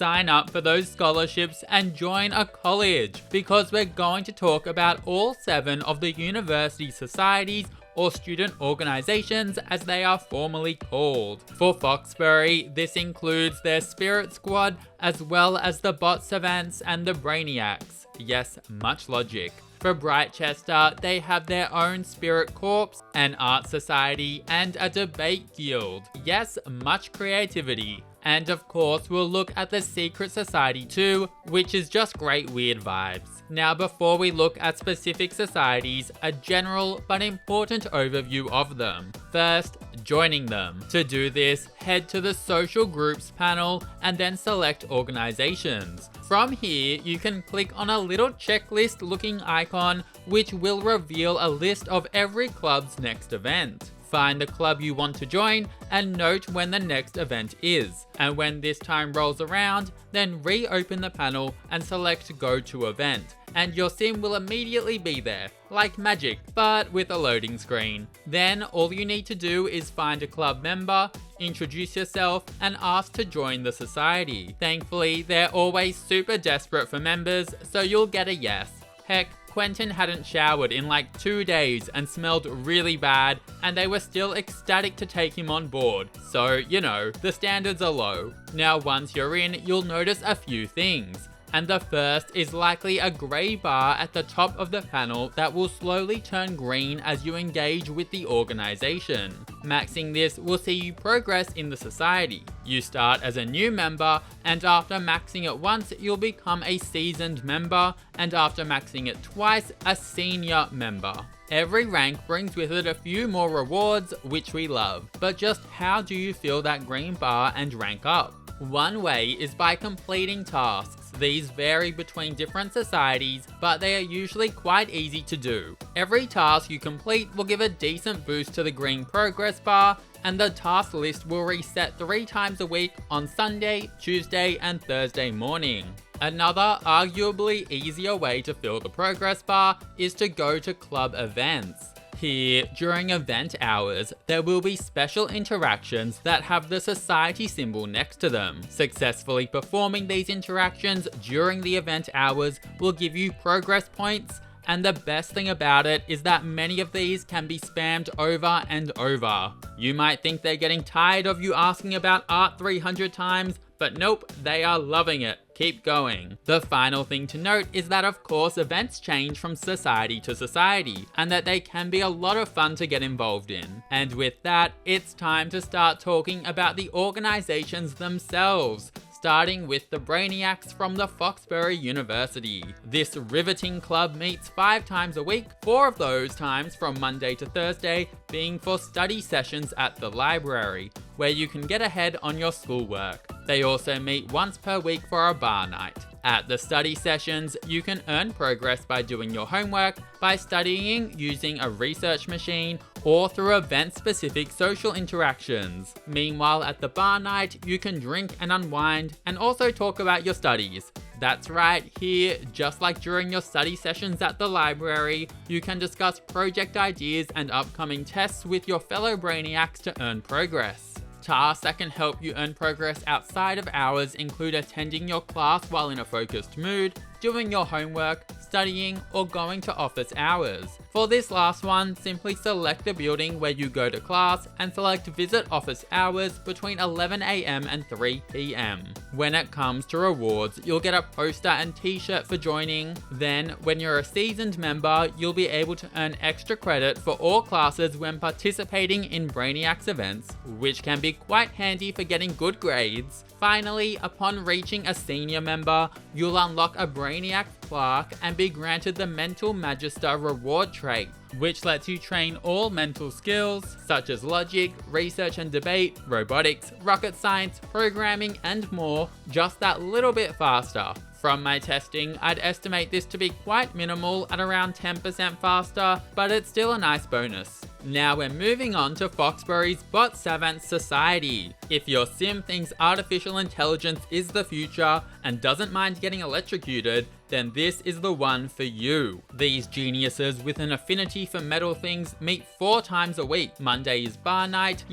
sign up for those scholarships and join a college, because we're going to talk about all 7 of the university societies or student organizations as they are formally called. For Foxbury, this includes their Spirit Squad as well as the Bot Savants and the Brainiacs. Yes, much logic. For Britechester, they have their own Spirit Corps, an art society, and a debate guild. Yes, much creativity. And of course, we'll look at the Secret Society too, which is just great weird vibes. Now, before we look at specific societies, a general but important overview of them. First, joining them. To do this, head to the Social Groups panel and then select Organizations. From here, you can click on a little checklist looking icon, which will reveal a list of every club's next event. Find the club you want to join and note when the next event is. And when this time rolls around, then reopen the panel and select Go to Event. And your sim will immediately be there, like magic, but with a loading screen. Then all you need to do is find a club member, introduce yourself, and ask to join the society. Thankfully, they're always super desperate for members, so you'll get a yes. Heck, Quentin hadn't showered in like 2 days and smelled really bad, and they were still ecstatic to take him on board. So, you know, the standards are low. Now once you're in, you'll notice a few things. And the first is likely a grey bar at the top of the panel that will slowly turn green as you engage with the organization. Maxing this will see you progress in the society. You start as a new member, and after maxing it once, you'll become a seasoned member, and after maxing it twice, a senior member. Every rank brings with it a few more rewards, which we love. But just how do you fill that green bar and rank up? One way is by completing tasks. These vary between different societies, but they are usually quite easy to do. Every task you complete will give a decent boost to the green progress bar, and the task list will reset 3 times a week on Sunday, Tuesday, and Thursday morning. Another, arguably easier way to fill the progress bar is to go to club events. Here, during event hours, there will be special interactions that have the society symbol next to them. Successfully performing these interactions during the event hours will give you progress points, and the best thing about it is that many of these can be spammed over and over. You might think they're getting tired of you asking about art 300 times, but nope, they are loving it. Keep going. The final thing to note is that of course events change from society to society, and that they can be a lot of fun to get involved in. And with that, it's time to start talking about the organizations themselves, starting with the Brainiacs from the Foxbury University. This riveting club meets 5 times a week, 4 of those times from Monday to Thursday being for study sessions at the library, where you can get ahead on your schoolwork. They also meet once per week for a bar night. At the study sessions, you can earn progress by doing your homework, by studying using a research machine, or through event-specific social interactions. Meanwhile, at the bar night, you can drink and unwind, and also talk about your studies. That's right, here, just like during your study sessions at the library, you can discuss project ideas and upcoming tests with your fellow Brainiacs to earn progress. Tasks that can help you earn progress outside of hours include attending your class while in a focused mood, doing your homework, studying, or going to office hours. For this last one, simply select the building where you go to class and select visit office hours between 11 AM and 3 PM. When it comes to rewards, you'll get a poster and t-shirt for joining. Then, when you're a seasoned member, you'll be able to earn extra credit for all classes when participating in Brainiacs events, which can be quite handy for getting good grades. Finally, upon reaching a senior member, you'll unlock a Brainiac plaque and be granted the Mental Magister reward trait, which lets you train all mental skills such as logic, research and debate, robotics, rocket science, programming, and more just that little bit faster. From my testing, I'd estimate this to be quite minimal at around 10% faster, but it's still a nice bonus. Now we're moving on to Foxbury's Bot Savants Society. If your sim thinks artificial intelligence is the future and doesn't mind getting electrocuted, then this is the one for you. These geniuses with an affinity for metal things meet 4 times a week. Monday is bar night,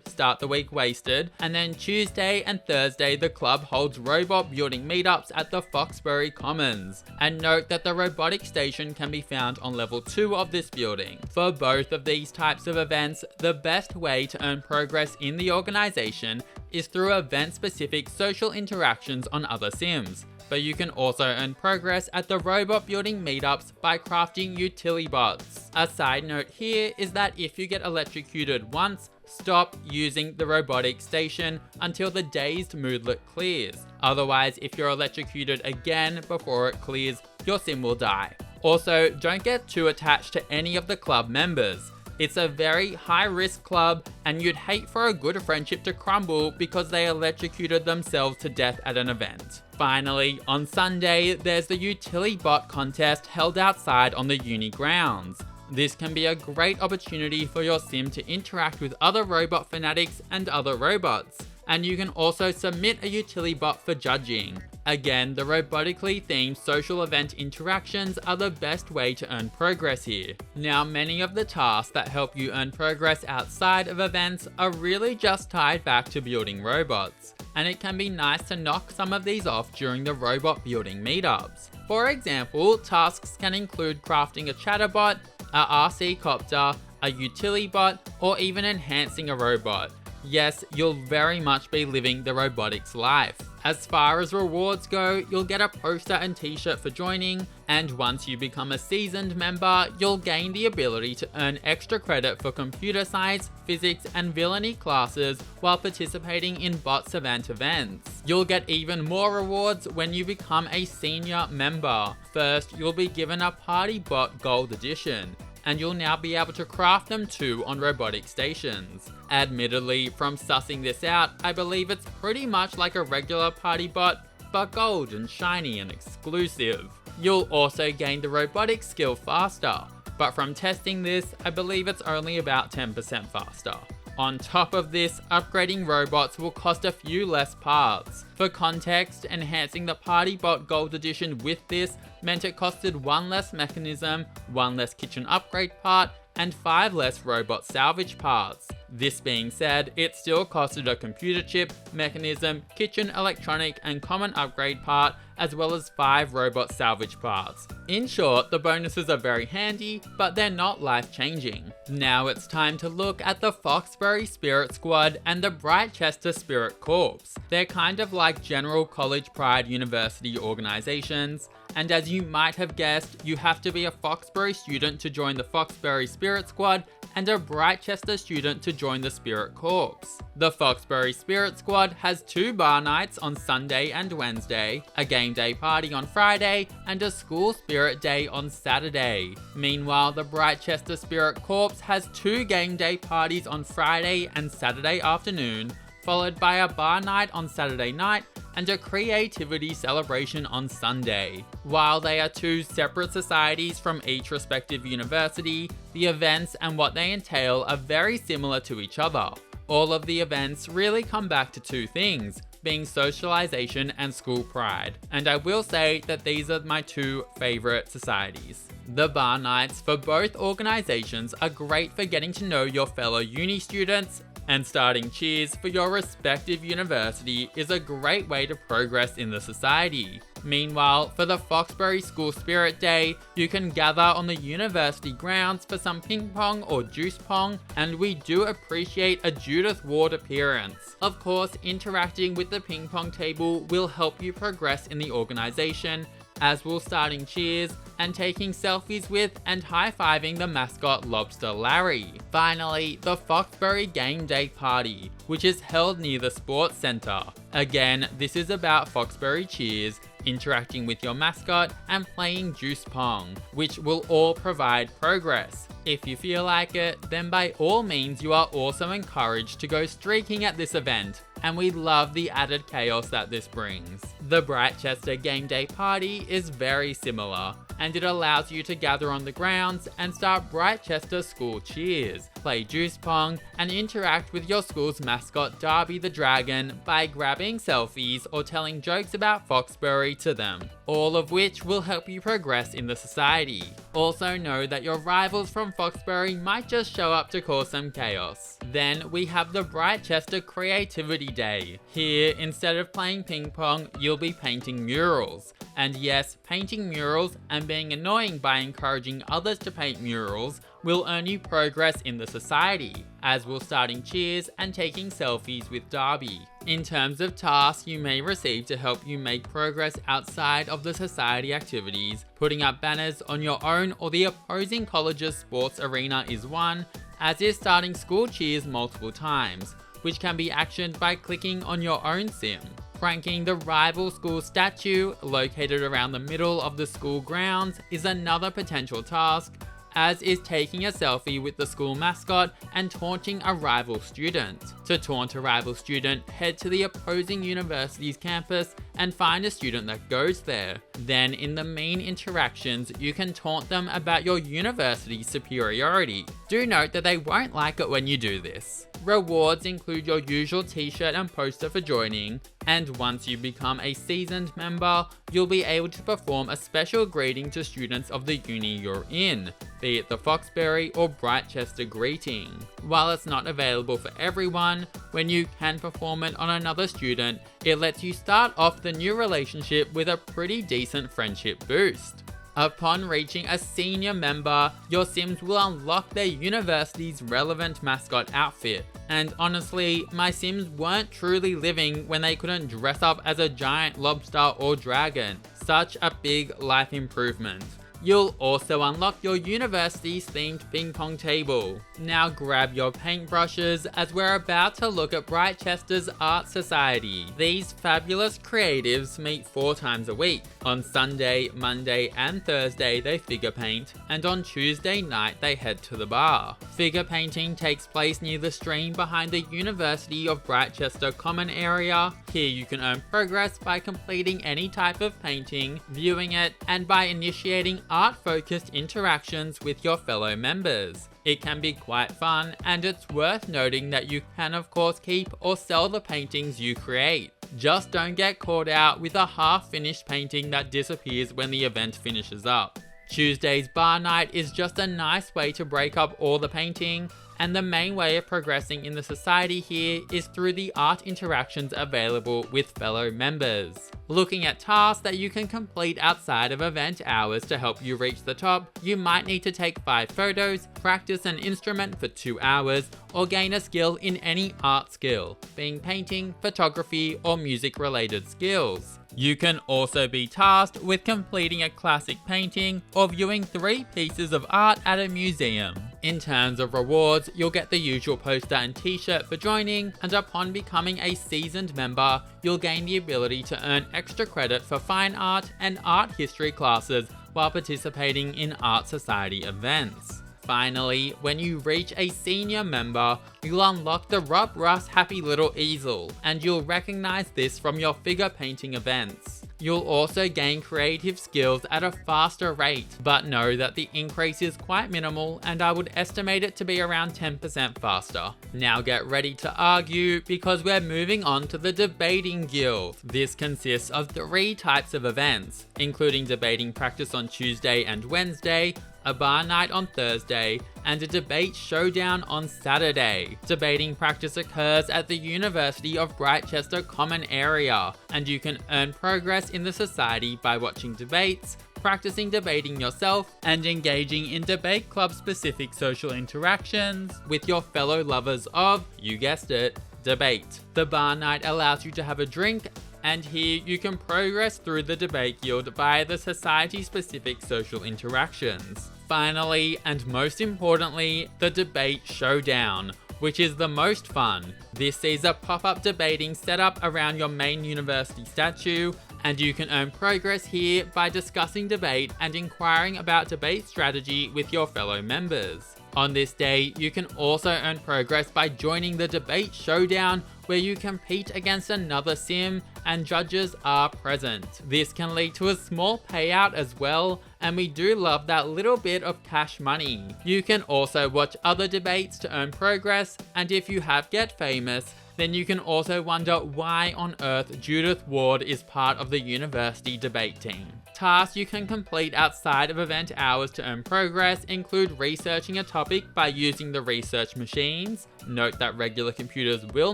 start the week wasted, and then Tuesday and Thursday the club holds robot building meetups at the Foxbury Commons. And note that the robotic station can be found on level 2 of this building. For both of these types of events, the best way to earn progress in the organization is through event-specific social interactions on other sims. But you can also earn progress at the robot building meetups by crafting utility bots. A side note here is that if you get electrocuted once, stop using the robotic station until the dazed moodlet clears. Otherwise, if you're electrocuted again before it clears, your sim will die. Also, don't get too attached to any of the club members. It's a very high-risk club, and you'd hate for a good friendship to crumble because they electrocuted themselves to death at an event. Finally, on Sunday, there's the utility bot contest held outside on the uni grounds. This can be a great opportunity for your sim to interact with other robot fanatics and other robots. And you can also submit a utility bot for judging. Again, the robotically themed social event interactions are the best way to earn progress here. Now, many of the tasks that help you earn progress outside of events are really just tied back to building robots, and it can be nice to knock some of these off during the robot building meetups. For example, tasks can include crafting a chatterbot, a RC copter, a utility bot, or even enhancing a robot. Yes, you'll very much be living the robotics life. As far as rewards go, you'll get a poster and t-shirt for joining, and once you become a seasoned member, you'll gain the ability to earn extra credit for computer science, physics, and villainy classes while participating in Bot Savants events. You'll get even more rewards when you become a senior member. First, you'll be given a Party Bot Gold Edition, and you'll now be able to craft them too on robotic stations. Admittedly, from sussing this out, I believe it's pretty much like a regular party bot, but gold and shiny and exclusive. You'll also gain the robotic skill faster, but from testing this, I believe it's only about 10% faster. On top of this, upgrading robots will cost a few less parts. For context, enhancing the Party Bot Gold Edition with this meant it costed 1 less mechanism, 1 less kitchen upgrade part, and 5 less robot salvage parts. This being said, it still costed a computer chip, mechanism, kitchen electronic and common upgrade part, as well as 5 robot salvage parts. In short, the bonuses are very handy, but they're not life-changing. Now it's time to look at the Foxbury Spirit Squad and the Britechester Spirit Corps. They're kind of like general college pride university organizations, and as you might have guessed, you have to be a Foxbury student to join the Foxbury Spirit Squad and a Britechester student to join the Spirit Corps. The Foxbury Spirit Squad has 2 bar nights on Sunday and Wednesday, a game day party on Friday, and a school spirit day on Saturday. Meanwhile, the Britechester Spirit Corps has 2 game day parties on Friday and Saturday afternoon, followed by a bar night on Saturday night and a creativity celebration on Sunday. While they are 2 separate societies from each respective university, the events and what they entail are very similar to each other. All of the events really come back to 2 things, being socialization and school pride, and I will say that these are my 2 favorite societies. The bar nights for both organizations are great for getting to know your fellow uni students, and starting cheers for your respective university is a great way to progress in the society. Meanwhile, for the Foxbury School Spirit Day, you can gather on the university grounds for some ping pong or juice pong, and we do appreciate a Judith Ward appearance. Of course, interacting with the ping pong table will help you progress in the organization, as will starting cheers and taking selfies with and high-fiving the mascot Lobster Larry. Finally, the Foxbury Game Day Party, which is held near the Sports Centre. Again, this is about Foxbury cheers, interacting with your mascot, and playing juice pong, which will all provide progress. If you feel like it, then by all means you are also encouraged to go streaking at this event, and we love the added chaos that this brings. The Britechester Game Day Party is very similar, and it allows you to gather on the grounds and start Britechester school cheers, play juice pong, and interact with your school's mascot Darby the Dragon by grabbing selfies or telling jokes about Foxbury to them, all of which will help you progress in the society. Also know that your rivals from Foxbury might just show up to cause some chaos. Then we have the Britechester Creativity Day. Here, instead of playing ping pong, you'll be painting murals. And yes, painting murals and being annoying by encouraging others to paint murals will earn you progress in the society, as will starting cheers and taking selfies with Darby. In terms of tasks you may receive to help you make progress outside of the society activities, putting up banners on your own or the opposing college's sports arena is one, as is starting school cheers multiple times, which can be actioned by clicking on your own sim. Pranking the rival school statue located around the middle of the school grounds is another potential task, as is taking a selfie with the school mascot and taunting a rival student. To taunt a rival student, head to the opposing university's campus and find a student that goes there. Then in the main interactions, you can taunt them about your university's superiority. Do note that they won't like it when you do this. Rewards include your usual t-shirt and poster for joining, and once you become a seasoned member, you'll be able to perform a special greeting to students of the uni you're in, be it the Foxbury or Britechester greeting. While it's not available for everyone, when you can perform it on another student, it lets you start off the new relationship with a pretty decent friendship boost. Upon reaching a senior member, your Sims will unlock their university's relevant mascot outfit. And honestly, my Sims weren't truly living when they couldn't dress up as a giant lobster or dragon. Such a big life improvement. You'll also unlock your university's themed ping pong table. Now grab your paintbrushes as we're about to look at Britechester's Art Society. These fabulous creatives meet 4 times a week. On Sunday, Monday and Thursday they figure paint, and on Tuesday night they head to the bar. Figure painting takes place near the stream behind the University of Britechester common area. Here you can earn progress by completing any type of painting, viewing it, and by initiating art-focused interactions with your fellow members. It can be quite fun, and it's worth noting that you can of course keep or sell the paintings you create. Just don't get caught out with a half-finished painting that disappears when the event finishes up. Tuesday's bar night is just a nice way to break up all the painting, and the main way of progressing in the society here is through the art interactions available with fellow members. Looking at tasks that you can complete outside of event hours to help you reach the top, you might need to take 5 photos, practice an instrument for 2 hours, or gain a skill in any art skill, being painting, photography, or music related skills. You can also be tasked with completing a classic painting or viewing 3 pieces of art at a museum. In terms of rewards, you'll get the usual poster and t-shirt for joining, and upon becoming a seasoned member, you'll gain the ability to earn extra credit for fine art and art history classes while participating in art society events. Finally, when you reach a senior member, you'll unlock the Rob Russ Happy Little Easel, and you'll recognize this from your figure painting events. You'll also gain creative skills at a faster rate, but know that the increase is quite minimal and I would estimate it to be around 10% faster. Now get ready to argue, because we're moving on to the Debating Guild. This consists of 3 types of events, including debating practice on Tuesday and Wednesday, a bar night on Thursday, and a debate showdown on Saturday. Debating practice occurs at the University of Britechester common area, and you can earn progress in the society by watching debates, practicing debating yourself, and engaging in debate club specific social interactions with your fellow lovers of, you guessed it, debate. The bar night allows you to have a drink, and here you can progress through the debate guild via the society specific social interactions. Finally, and most importantly, the debate showdown, which is the most fun. This sees a pop-up debating set up around your main university statue, and you can earn progress here by discussing debate and inquiring about debate strategy with your fellow members. On this day, you can also earn progress by joining the debate showdown, where you compete against another sim and judges are present. This can lead to a small payout as well, and we do love that little bit of cash money. You can also watch other debates to earn progress, and if you have Get Famous, then you can also wonder why on earth Judith Ward is part of the university debate team. Tasks you can complete outside of event hours to earn progress include researching a topic by using the research machines. Note that regular computers will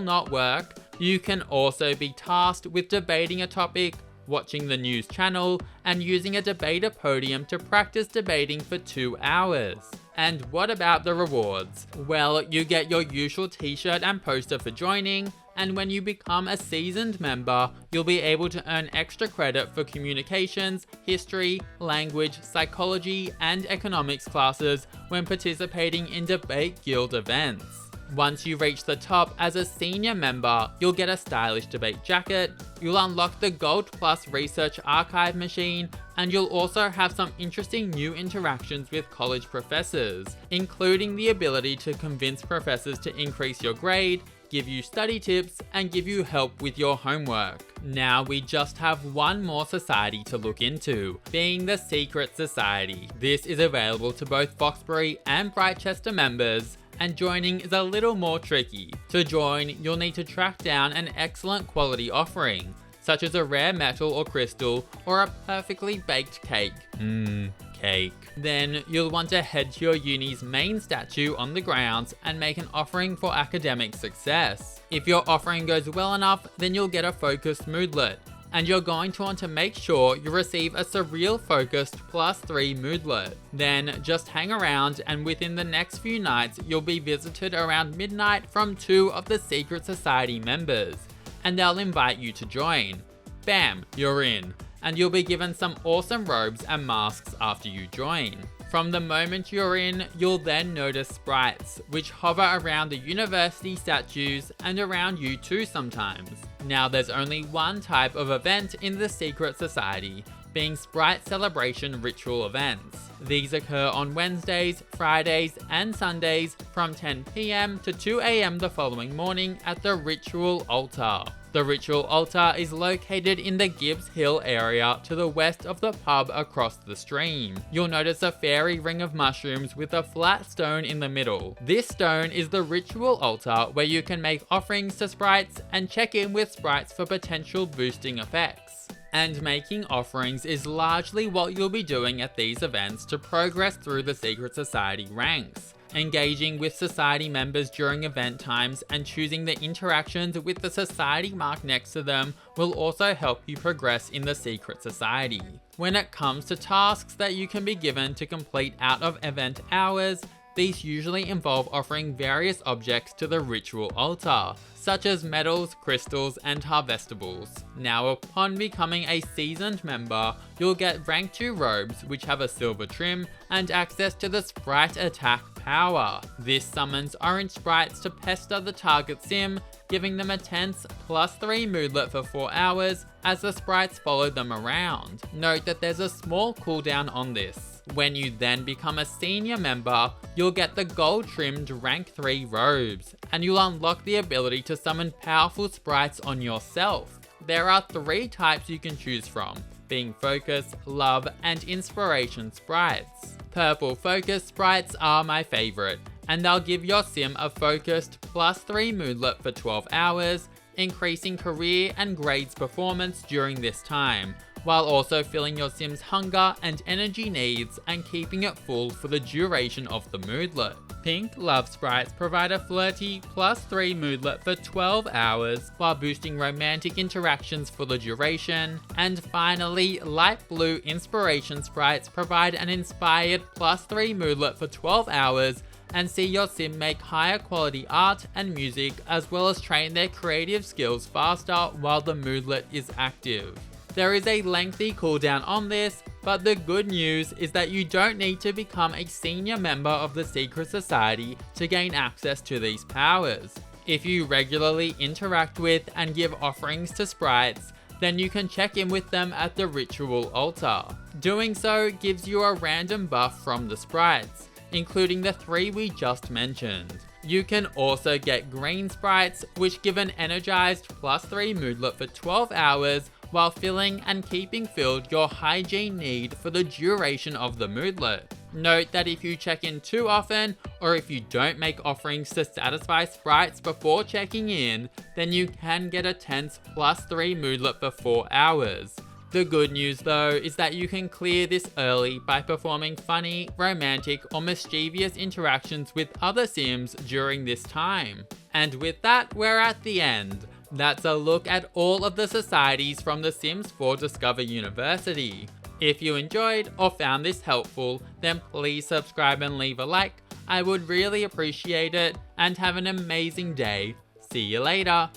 not work. You can also be tasked with debating a topic, watching the news channel, and using a debater podium to practice debating for 2 hours. And what about the rewards? Well, you get your usual t-shirt and poster for joining, and when you become a seasoned member, you'll be able to earn extra credit for communications, history, language, psychology, and economics classes when participating in debate guild events. Once you reach the top as a senior member, you'll get a stylish debate jacket, you'll unlock the Gold Plus Research Archive machine, and you'll also have some interesting new interactions with college professors, including the ability to convince professors to increase your grade, give you study tips, and give you help with your homework. Now we just have one more society to look into, being the Secret Society. This is available to both Foxbury and Britechester members, and joining is a little more tricky. To join, you'll need to track down an excellent quality offering, such as a rare metal or crystal, or a perfectly baked cake. Cake. Then you'll want to head to your uni's main statue on the grounds and make an offering for academic success. If your offering goes well enough, then you'll get a focused moodlet, and you're going to want to make sure you receive a surreal focused +3 moodlet. Then just hang around, and within the next few nights you'll be visited around midnight from 2 of the Secret Society members, and they'll invite you to join. Bam, you're in, and you'll be given some awesome robes and masks after you join. From the moment you're in, you'll then notice sprites, which hover around the university statues and around you too sometimes. Now there's only one type of event in the Secret Society, being Sprite Celebration Ritual events. These occur on Wednesdays, Fridays, and Sundays from 10 PM to 2 AM the following morning at the Ritual Altar. The Ritual Altar is located in the Gibbs Hill area to the west of the pub across the stream. You'll notice a fairy ring of mushrooms with a flat stone in the middle. This stone is the Ritual Altar, where you can make offerings to sprites and check in with sprites for potential boosting effects. And making offerings is largely what you'll be doing at these events to progress through the Secret Society ranks. Engaging with society members during event times and choosing the interactions with the society mark next to them will also help you progress in the Secret Society. When it comes to tasks that you can be given to complete out of event hours, these usually involve offering various objects to the Ritual Altar, such as metals, crystals, and harvestables. Now, upon becoming a seasoned member, you'll get rank 2 robes, which have a silver trim, and access to the Sprite Attack power. This summons orange sprites to pester the target sim, giving them a tense +3 moodlet for 4 hours as the sprites follow them around. Note that there's a small cooldown on this. When you then become a senior member, you'll get the gold trimmed rank 3 robes, and you'll unlock the ability to summon powerful sprites on yourself. There are 3 types you can choose from, being Focus, Love, and Inspiration sprites. Purple Focus sprites are my favourite, and they'll give your sim a focused +3 moodlet for 12 hours, increasing career and grades performance during this time, while also filling your sim's hunger and energy needs and keeping it full for the duration of the moodlet. Pink Love sprites provide a flirty +3 moodlet for 12 hours while boosting romantic interactions for the duration. And finally, light blue Inspiration sprites provide an inspired +3 moodlet for 12 hours and see your sim make higher quality art and music, as well as train their creative skills faster while the moodlet is active. There is a lengthy cooldown on this, but the good news is that you don't need to become a senior member of the Secret Society to gain access to these powers. If you regularly interact with and give offerings to sprites, then you can check in with them at the Ritual Altar. Doing so gives you a random buff from the sprites, including the 3 we just mentioned. You can also get green sprites, which give an energized +3 moodlet for 12 hours while filling and keeping filled your hygiene need for the duration of the moodlet. Note that if you check in too often, or if you don't make offerings to satisfy sprites before checking in, then you can get a tense +3 moodlet for 4 hours. The good news though is that you can clear this early by performing funny, romantic, or mischievous interactions with other Sims during this time. And with that, we're at the end. That's a look at all of the societies from The Sims 4 Discover University. If you enjoyed or found this helpful, then please subscribe and leave a like. I would really appreciate it, and have an amazing day. See you later.